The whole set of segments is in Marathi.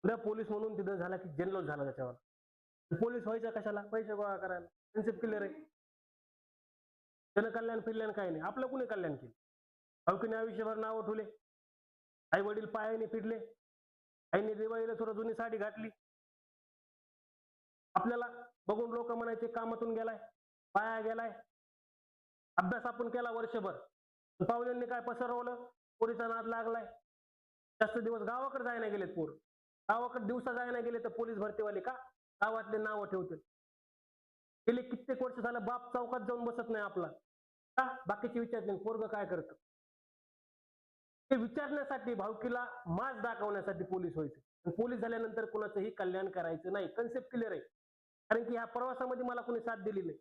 उद्या पोलीस म्हणून तिथं झाला की जनरल झाला त्याच्यावर. पोलीस व्हायचा कशाला? पैसे गोळा करायला. कन्सेप्ट क्लिअर आहे. जनकल्याण फिरल्याण काही नाही. आपलं कुणी कल्याण केलं? भावकीने आयुष्यभर नाव ठेवले. आई वडील पायाने फिरले. आईने दिवाळीला थोडं जुनी साडी घातली. आपल्याला बघून लोक म्हणायचे कामातून गेलाय, पाया गेलाय. अभ्यास आपण केला वर्षभर. पाहुण्यांनी काय पसरवलं? पोरीचा नाद लागलाय. जास्त दिवस गावाकडे जायला गेलेत पोर. गावाकडे दिवसा जायला गेले तर पोलीस भरतीवाले का? गावातले नावं ठेवतील. गेले कित्येक वर्ष झालं बाप चौकात जाऊन बसत नाही आपला. का? बाकीचे विचारत नाही पोरग काय करतं. ते विचारण्यासाठी भावकीला माज दाखवण्यासाठी पोलीस व्हायचे. पोलीस झाल्यानंतर कुणाचंही कल्याण करायचं नाही. कन्सेप्ट क्लिअर आहे. कारण की ह्या प्रवासामध्ये मला कोणी साथ दिली नाही.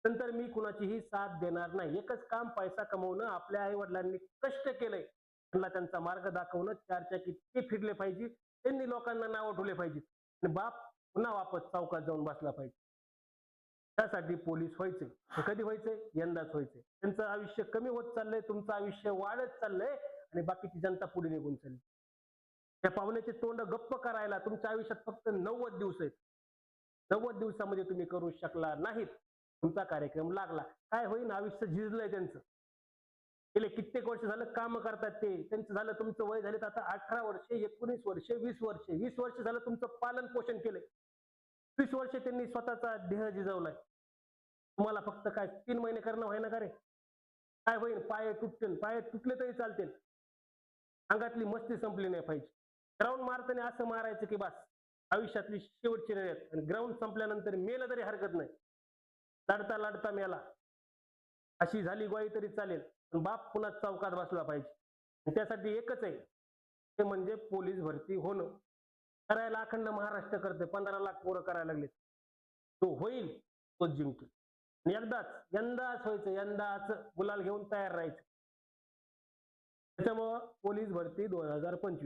नंतर मी कुणाचीही साथ देणार नाही. एकच काम पैसा कमवणं. आपल्या आई वडिलांनी कष्ट केलंय. त्यांना त्यांचा मार्ग दाखवणं. चारचाकी ते फिरले पाहिजे. त्यांनी लोकांना नाव ठेवले पाहिजे. आणि बाप पुन्हा वापस चौकात जाऊन बसला पाहिजे. त्यासाठी पोलीस व्हायचे. कधी व्हायचंय? यंदाच व्हायचंय. त्यांचं आयुष्य कमी होत चाललंय. तुमचं आयुष्य वाढत चाललंय आणि बाकीची जनता पुढे निघून चालली. त्या पाहुण्याचे तोंड गप्प करायला तुमच्या आयुष्यात फक्त 90 दिवस आहेत. 90 दिवसामध्ये तुम्ही करू शकला नाहीत. तुमचा कार्यक्रम लागला. काय होईल? आयुष्य झिजलंय त्यांचं. गेले कित्येक वर्ष झालं काम करतात ते. त्यांचं झालं तुमचं वय झाले आता 18 वर्षे, 19 वर्षे, 20 वर्षे. 20 वर्ष झालं तुमचं पालन पोषण केलंय. 20 वर्ष त्यांनी स्वतःचा देह झिजवलाय. तुम्हाला फक्त काय 3 महिने करणं व्हायना का रे? काय होईल? पाय तुटतील. पाय तुटले तरी चालतील. अंगातली मस्ती संपली नाही पाहिजे. ग्राउंड मारताना असं मारायचं की बस आयुष्यातली शेवटची रयत. आणि ग्राउंड संपल्यानंतर मेलं तरी हरकत नाही. लढता लढता मेला. अशी झाली ग्वाही तरी चालेल. पण बाप पुन्हा चौकात बसला पाहिजे. आणि त्यासाठी एकच आहे. ते म्हणजे पोलीस भरती होणं. करायला अखंड महाराष्ट्र करते. 15 लाख पोरं करायला लागले. तो होईल, तोच जिंकेल. आणि यंदाच व्हायचं. यंदाच गुलाल घेऊन तयार राहायचं. त्याच्यामुळं पोलीस भरती 2025